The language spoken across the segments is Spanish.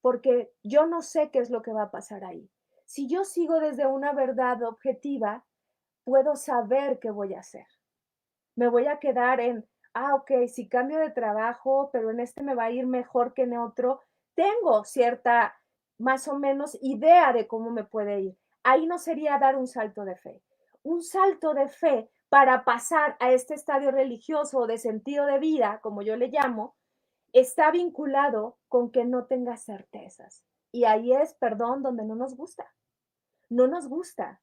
porque yo no sé qué es lo que va a pasar ahí. Si yo sigo desde una verdad objetiva, puedo saber qué voy a hacer. Me voy a quedar en, ok, si cambio de trabajo, pero en este me va a ir mejor que en otro, tengo cierta, más o menos, idea de cómo me puede ir. Ahí no sería dar un salto de fe. Un salto de fe para pasar a este estadio religioso o de sentido de vida, como yo le llamo, está vinculado con que no tengas certezas. Y ahí es, perdón, donde no nos gusta. No nos gusta.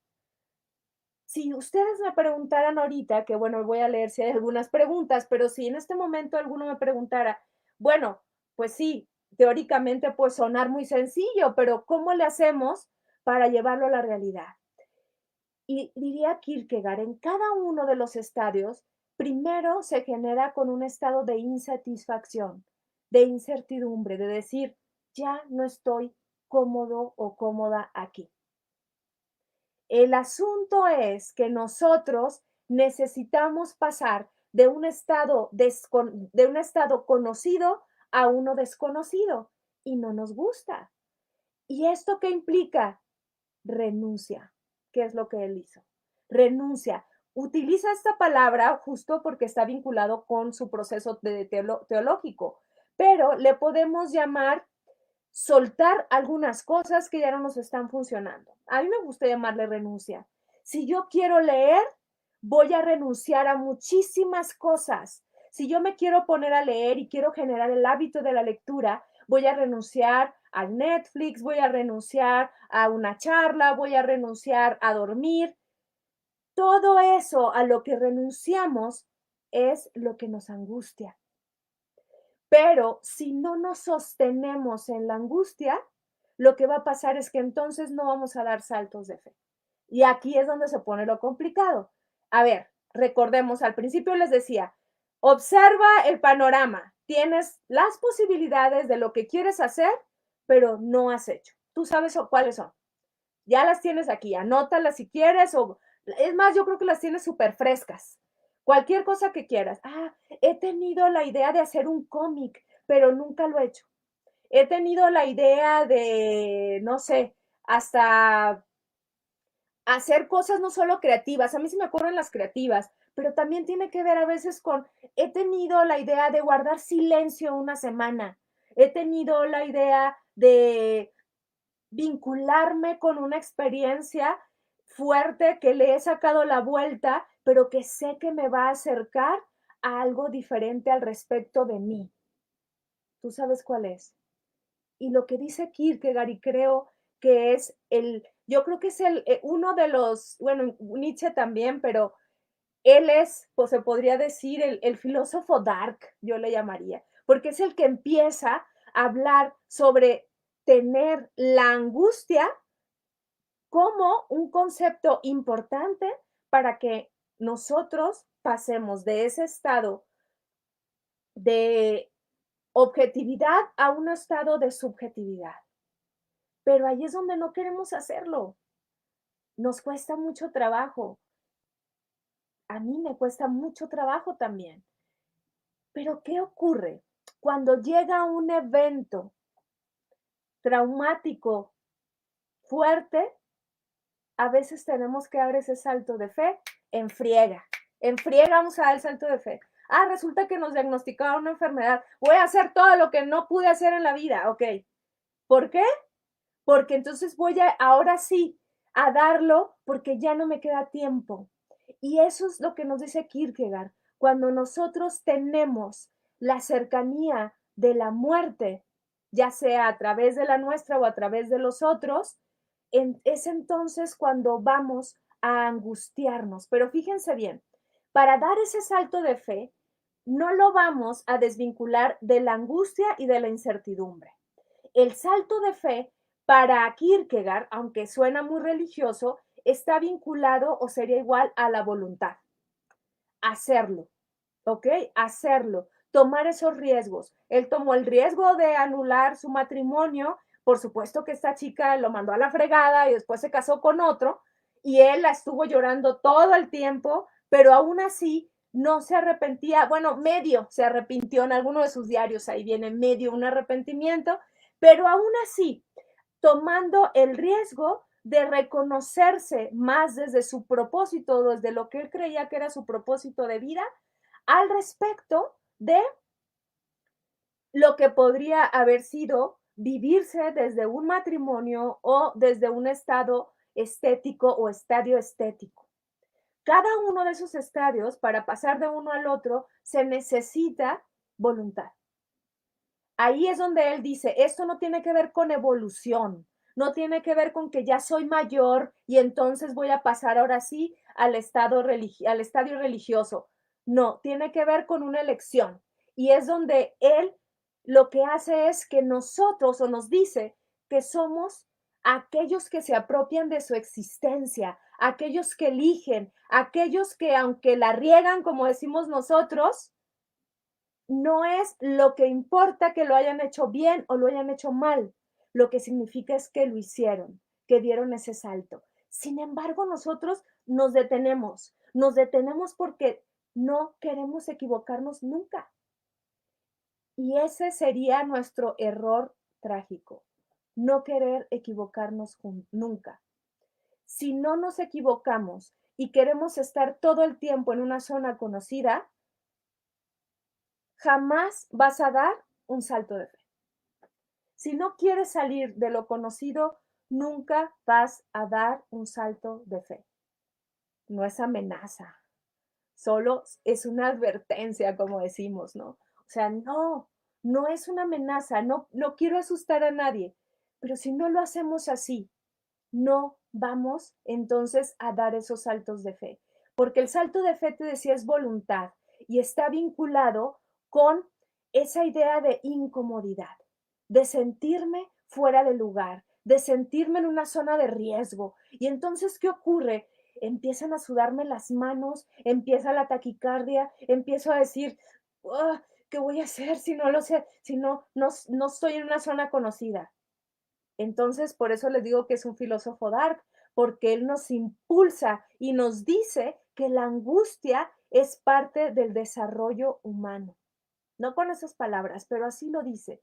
Si ustedes me preguntaran ahorita, que bueno, voy a leer si hay algunas preguntas, pero si en este momento alguno me preguntara, bueno, pues sí, teóricamente puede sonar muy sencillo, pero ¿cómo le hacemos para llevarlo a la realidad? Y diría Kierkegaard, en cada uno de los estadios, primero se genera con un estado de insatisfacción, de incertidumbre, de decir, ya no estoy cómodo o cómoda aquí. El asunto es que nosotros necesitamos pasar de un estado, de un estado conocido a uno desconocido y no nos gusta. ¿Y esto qué implica? Renuncia, que es lo que él hizo. Renuncia. Utiliza esta palabra justo porque está vinculado con su proceso teológico, pero le podemos llamar soltar algunas cosas que ya no nos están funcionando. A mí me gusta llamarle renuncia. Si yo quiero leer, voy a renunciar a muchísimas cosas. Si yo me quiero poner a leer y quiero generar el hábito de la lectura, voy a renunciar al Netflix, voy a renunciar a una charla, voy a renunciar a dormir. Todo eso a lo que renunciamos es lo que nos angustia. Pero si no nos sostenemos en la angustia, lo que va a pasar es que entonces no vamos a dar saltos de fe. Y aquí es donde se pone lo complicado. A ver, recordemos, al principio les decía, observa el panorama, tienes las posibilidades de lo que quieres hacer, pero no has hecho. Tú sabes cuáles son. Ya las tienes aquí, anótalas si quieres, o es más, yo creo que las tienes súper frescas. Cualquier cosa que quieras. He tenido la idea de hacer un cómic, pero nunca lo he hecho. He tenido la idea de, no sé, hasta hacer cosas no solo creativas. A mí se me ocurren las creativas, pero también tiene que ver a veces con, he tenido la idea de guardar silencio una semana. He tenido la idea de vincularme con una experiencia fuerte que le he sacado la vuelta, pero que sé que me va a acercar a algo diferente al respecto de mí. ¿Tú sabes cuál es? Y lo que dice Kierkegaard, y creo que es yo creo que es uno de los, bueno, Nietzsche también, pero él es, pues se podría decir, el filósofo dark, yo le llamaría, porque es el que empieza a hablar sobre tener la angustia como un concepto importante para que nosotros pasemos de ese estado de objetividad a un estado de subjetividad. Pero ahí es donde no queremos hacerlo. Nos cuesta mucho trabajo. A mí me cuesta mucho trabajo también. Pero ¿qué ocurre? Cuando llega un evento traumático fuerte, a veces tenemos que dar ese salto de fe en friega. En friega vamos a dar el salto de fe. Resulta que nos diagnosticaron una enfermedad. Voy a hacer todo lo que no pude hacer en la vida. Ok. ¿Por qué? Porque entonces voy a, ahora sí, a darlo porque ya no me queda tiempo. Y eso es lo que nos dice Kierkegaard. Cuando nosotros tenemos la cercanía de la muerte, ya sea a través de la nuestra o a través de los otros, es entonces cuando vamos a angustiarnos. Pero fíjense bien, para dar ese salto de fe, no lo vamos a desvincular de la angustia y de la incertidumbre. El salto de fe para Kierkegaard, aunque suena muy religioso, está vinculado o sería igual a la voluntad. Hacerlo, ¿ok? Hacerlo, tomar esos riesgos. Él tomó el riesgo de anular su matrimonio, por supuesto que esta chica lo mandó a la fregada y después se casó con otro y él la estuvo llorando todo el tiempo, pero aún así no se arrepentía, bueno, medio se arrepintió en alguno de sus diarios, ahí viene medio un arrepentimiento, pero aún así, tomando el riesgo de reconocerse más desde su propósito, desde lo que él creía que era su propósito de vida, al respecto de lo que podría haber sido vivirse desde un matrimonio o desde un estado estético o estadio estético. Cada uno de esos estadios, para pasar de uno al otro, se necesita voluntad. Ahí es donde él dice, esto no tiene que ver con evolución, no tiene que ver con que ya soy mayor y entonces voy a pasar ahora sí al estadio religioso. No, tiene que ver con una elección. Y es donde él lo que hace es que nosotros, o nos dice que somos aquellos que se apropian de su existencia, aquellos que eligen, aquellos que aunque la riegan, como decimos nosotros, no es lo que importa que lo hayan hecho bien o lo hayan hecho mal. Lo que significa es que lo hicieron, que dieron ese salto. Sin embargo, nosotros nos detenemos porque no queremos equivocarnos nunca. Y ese sería nuestro error trágico, no querer equivocarnos nunca. Si no nos equivocamos y queremos estar todo el tiempo en una zona conocida, jamás vas a dar un salto de fe. Si no quieres salir de lo conocido, nunca vas a dar un salto de fe. No es amenaza, solo es una advertencia, como decimos, ¿no? O sea, no es una amenaza, no quiero asustar a nadie, pero si no lo hacemos así, no vamos entonces a dar esos saltos de fe, porque el salto de fe, te decía, es voluntad y está vinculado con esa idea de incomodidad, de sentirme fuera de lugar, de sentirme en una zona de riesgo. Y entonces, ¿qué ocurre? Empiezan a sudarme las manos, empieza la taquicardia, empiezo a decir, oh, ¿qué voy a hacer si no lo sé, si no estoy en una zona conocida? Entonces, por eso les digo que es un filósofo dark, porque él nos impulsa y nos dice que la angustia es parte del desarrollo humano. No con esas palabras, pero así lo dice.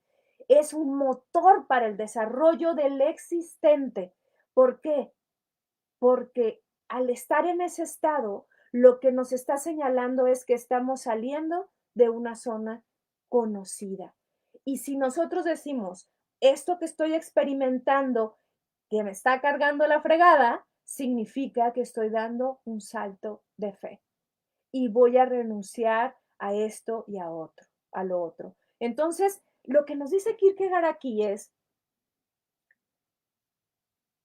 Es un motor para el desarrollo del existente. ¿Por qué? Porque al estar en ese estado, lo que nos está señalando es que estamos saliendo de una zona conocida. Y si nosotros decimos, esto que estoy experimentando, que me está cargando la fregada, significa que estoy dando un salto de fe y voy a renunciar a esto y a otro, a lo otro. Entonces, lo que nos dice Kierkegaard aquí es,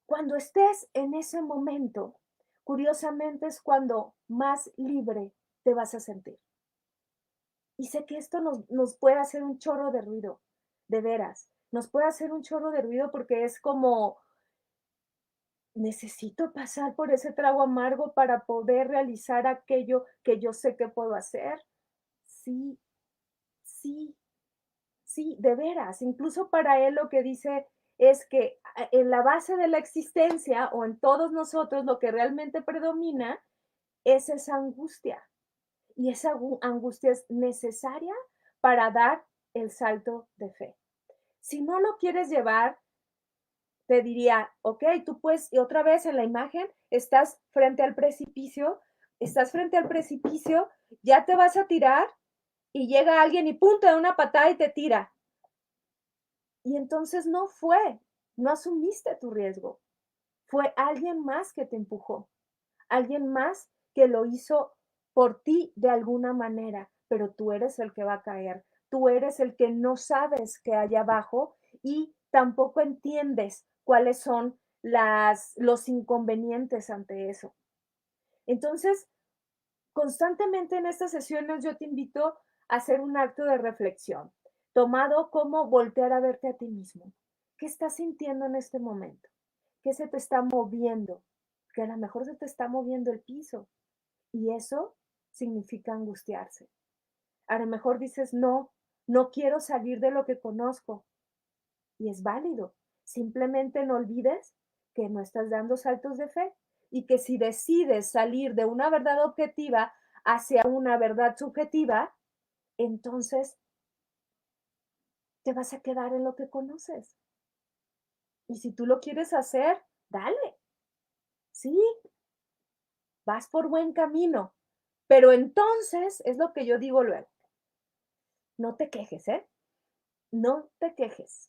cuando estés en ese momento, curiosamente es cuando más libre te vas a sentir. Y sé que esto nos puede hacer un chorro de ruido, de veras. Nos puede hacer un chorro de ruido porque es como, necesito pasar por ese trago amargo para poder realizar aquello que yo sé que puedo hacer. Sí, sí, sí, de veras. Incluso para él lo que dice es que en la base de la existencia o en todos nosotros lo que realmente predomina es esa angustia. Y esa angustia es necesaria para dar el salto de fe. Si no lo quieres llevar, te diría, ok, tú puedes, y otra vez en la imagen, estás frente al precipicio, ya te vas a tirar y llega alguien y pum, te da una patada y te tira. Y entonces no asumiste tu riesgo. Fue alguien más que te empujó, alguien más que lo hizo por ti de alguna manera, pero tú eres el que va a caer, tú eres el que no sabes qué hay abajo y tampoco entiendes cuáles son los inconvenientes ante eso. Entonces, constantemente en estas sesiones yo te invito a hacer un acto de reflexión, tomado como voltear a verte a ti mismo. ¿Qué estás sintiendo en este momento? ¿Qué se te está moviendo? Que a lo mejor se te está moviendo el piso y eso significa angustiarse. A lo mejor dices, no quiero salir de lo que conozco y es válido. Simplemente no olvides que no estás dando saltos de fe y que si decides salir de una verdad objetiva hacia una verdad subjetiva, entonces te vas a quedar en lo que conoces. Y si tú lo quieres hacer, dale, sí, vas por buen camino. Pero entonces, es lo que yo digo luego, no te quejes, ¿eh? No te quejes.